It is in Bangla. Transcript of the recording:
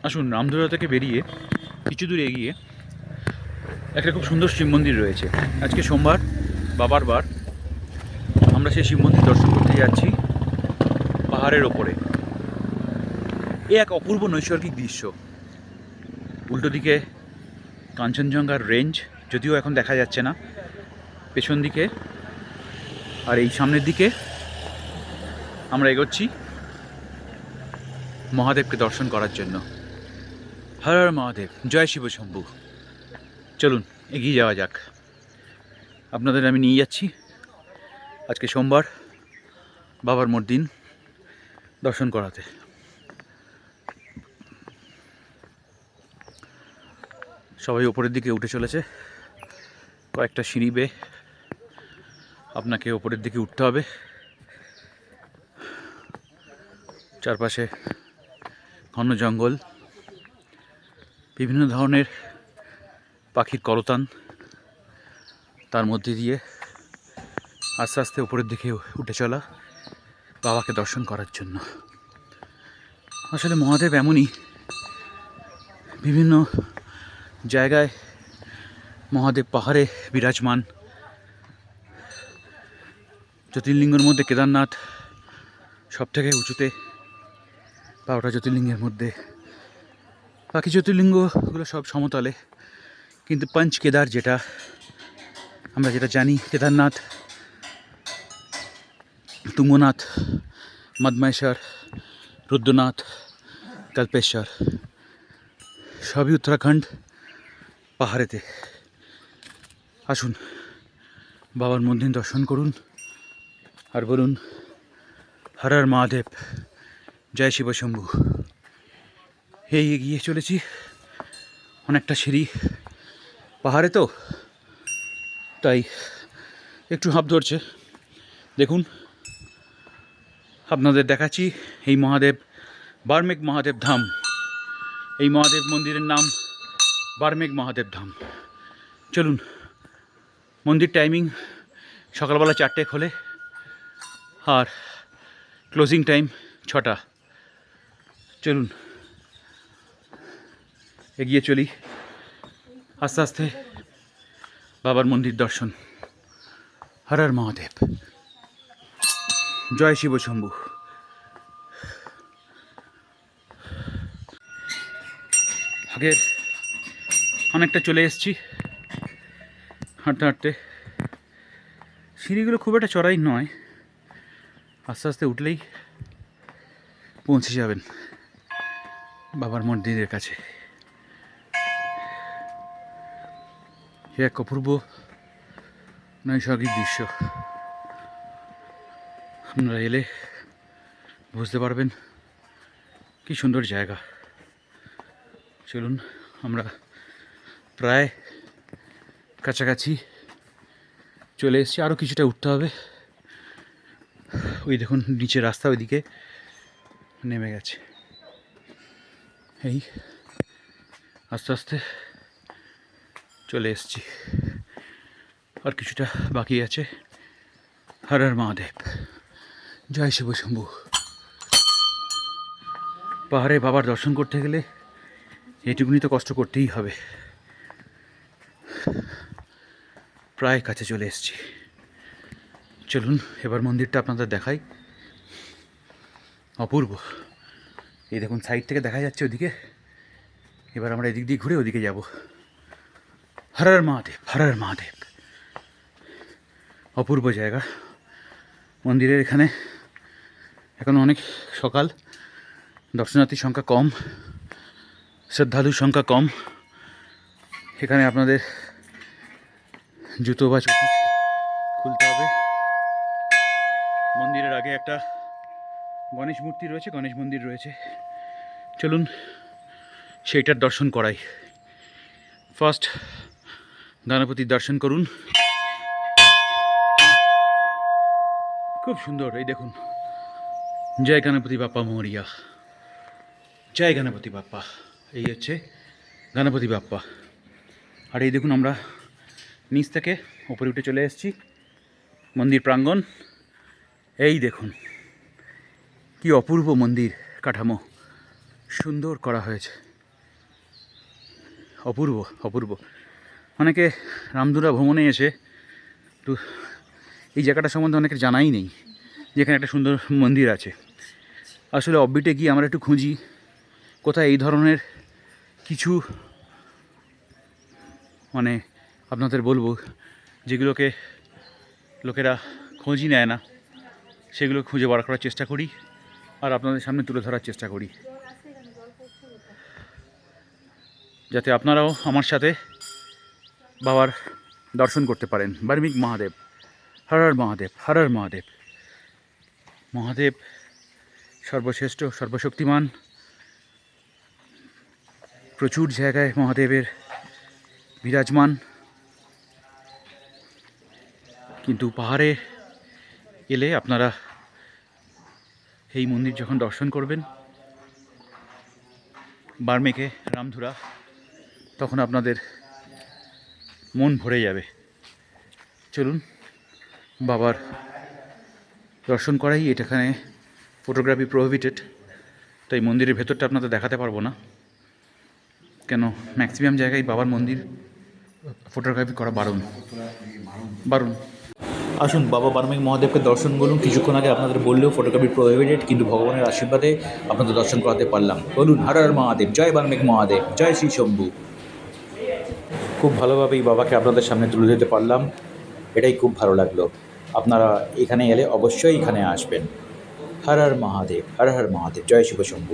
আসুন, রামধুরা থেকে বেরিয়ে কিছু দূর এগিয়ে একটা খুব সুন্দর শিব মন্দির রয়েছে। আজকে সোমবার, বাবার বার। আমরা সেই শিব মন্দির দর্শন করতে যাচ্ছি পাহাড়ের ওপরে। এ এক অপূর্ব নৈসর্গিক দৃশ্য। উল্টো দিকে কাঞ্চনজঙ্ঘার রেঞ্জ, যদিও এখন দেখা যাচ্ছে না, পেছন দিকে আর এই সামনের দিকে আমরা এগোচ্ছি মহাদেবকে দর্শন করার জন্য। হর হর মহাদেব, জয় শিব শম্ভু। চলুন এগিয়ে যাওয়া যাক। আপনাদের আমি নিয়ে যাচ্ছি আজকে সোমবার, বাবার মোট দিন দর্শন করাতে। সবাই ওপরের দিকে উঠে চলেছে। কয়েকটা সিঁড়ি বেয়ে আপনাকে ওপরের দিকে উঠতে হবে। চারপাশে ঘন জঙ্গল, বিভিন্ন ধরনের পাখির কলতান, তার মধ্যে দিয়ে আস্তে আস্তে উপরের দিকে উঠে চলা বাবাকে দর্শন করার জন্য। আসলে মহাদেব এমনই, বিভিন্ন জায়গায় মহাদেব পাহাড়ে বিরাজমান। জ্যোতির্লিঙ্গের মধ্যে কেদারনাথ সবথেকে উঁচুতে, 12টা জ্যোতির্লিঙ্গের মধ্যে। বাকি জ্যোতির্লিঙ্গগুলো সব সমতলে, কিন্তু পঞ্চ কেদার যেটা আমরা যেটা জানি, কেদারনাথ, তুঙ্গনাথ, মদমেশ্বর, রুদ্রনাথ, কল্পেশ্বর, সবই উত্তরাখণ্ড পাহাড়েতে। আসুন বাবার মন্দির দর্শন করুন আর বলুন হর হর মহাদেব, জয় শিব শম্ভু। এই এগিয়ে চলেছি, অনেকটা সিঁড়ি পাহাড়ে তো, তাই একটু হাঁপ ধরছে। দেখুন, আপনাদের দেখাচ্ছি এই মহাদেব, বার্মেক মহাদেব ধাম। এই মহাদেব মন্দিরের নাম বার্মেক মহাদেব ধাম। চলুন, মন্দির টাইমিং সকালবেলা 4টে খোলে আর ক্লোজিং টাইম 6টা। চলুন এগিয়ে চলি আস্তে আস্তে বাবার মন্দির দর্শন। হর হর মহাদেব, জয় শিব শম্ভু। আগের অনেকটা চলে এসেছি হাঁটতে হাঁটতে। সিঁড়িগুলো খুব একটা চড়াই নয়, আস্তে আস্তে উঠলেই পৌঁছে যাবেন বাবার মন্দিরের কাছে। এক অপূর্ব নৈসর্গিক দৃশ্য, আপনারা এলে বুঝতে পারবেন কি সুন্দর জায়গা। চলুন, আমরা প্রায় কাছাকাছি চলে এসেছি, আরও কিছুটা উঠতে হবে। ওই দেখুন নিচে রাস্তা ওইদিকে নেমে গেছে। এই আস্তে আস্তে চলে এসেছি, আর কিছুটা বাকি আছে। হর হর মহাদেব, জয় শিব শম্ভু। পাহাড়ে বাবার দর্শন করতে গেলে এইটুকুনি তো কষ্ট করতেই হবে। প্রায় কাছে চলে এসেছি। চলুন এবার মন্দিরটা আপনাদের দেখাই। অপূর্ব, এই দেখুন সাইড থেকে দেখা যাচ্ছে ওদিকে। এবার আমরা এদিক দিয়ে ঘুরে ওদিকে যাব। হর হর মহাদেব, হর হর মহাদেব। অপূর্ব জায়গা। মন্দিরের এখানে এখন অনেক সকাল, দর্শনার্থীর সংখ্যা কম, শ্রদ্ধালুর সংখ্যা কম। এখানে আপনাদের জুতো বা চটি খুলতে হবে। মন্দিরের আগে একটা গণেশ মূর্তি রয়েছে, গণেশ মন্দির রয়েছে। চলুন সেইটার দর্শন করাই। ফার্স্ট গণপতির দর্শন করুন, খুব সুন্দর। এই দেখুন, জয় গণপতি বাপ্পা মোরিয়া, জয় গণপতি বাপ্পা। এই হচ্ছে গণপতি বাপ্পা। আর এই দেখুন, আমরা নিচ থেকে উপরে উঠে চলে এসেছি মন্দির প্রাঙ্গণ। এই দেখুন কি অপূর্ব মন্দির কাঠামো, সুন্দর করা হয়েছে। অপূর্ব অপূর্ব। অনেকে রামধুরা ভ্রমণে এসে একটু এই জায়গাটা সম্বন্ধে অনেকের জানাই নেই, যেখানে একটা সুন্দর মন্দির আছে। আসলে অফবিটে গিয়ে আমরা একটু খুঁজি কোথায় এই ধরনের কিছু মানে আপনাদের বলবো যেগুলোকে লোকেরা খোঁজই নেয় না, সেগুলো খুঁজে বার করার চেষ্টা করি আর আপনাদের সামনে তুলে ধরার চেষ্টা করি, যাতে আপনারাও আমার সাথে বাবার দর্শন করতে পারেন। বার্মিক মহাদেব, হর হর মহাদেব, হর হর মহাদেব। মহাদেব সর্বশ্রেষ্ঠ, সর্বশক্তিমান। প্রচুর জায়গায় মহাদেবের বিরাজমান, কিন্তু পাহাড়ে এলে আপনারা এই মন্দির যখন দর্শন করবেন, বার্মেকে রামধুরা, তখন আপনাদের মন ভরে যাবে। চলুন বাবার দর্শন করাই। এখানে ফটোগ্রাফি প্রোহিবিটেড, তাই মন্দিরের ভেতরটা আপনাদের দেখাতে পারবো না, কেন ম্যাক্সিমাম জায়গায় বাবার মন্দির ফটোগ্রাফি করা বারণ বারণ। আসুন বাবা বার্মিক মহাদেবকে দর্শন করুন। কিছুক্ষণ আগে আপনাদের বললেও ফটোগ্রাফি প্রোহিবিটেড, কিন্তু ভগবানের আশীর্বাদে আপনাদের দর্শন করাতে পারলাম। বলুন হর হর মহাদেব, জয় বার্মিক মহাদেব, জয় শ্রী শম্ভু। খুব ভালোভাবেই বাবাকে আপনাদের সামনে তুলে দিতে পারলাম, এটাই খুব ভালো লাগলো। আপনারা এখানে এলে অবশ্যই এখানে আসবেন। হর হর মহাদেব, হর হর মহাদেব, জয় শিব শম্ভু।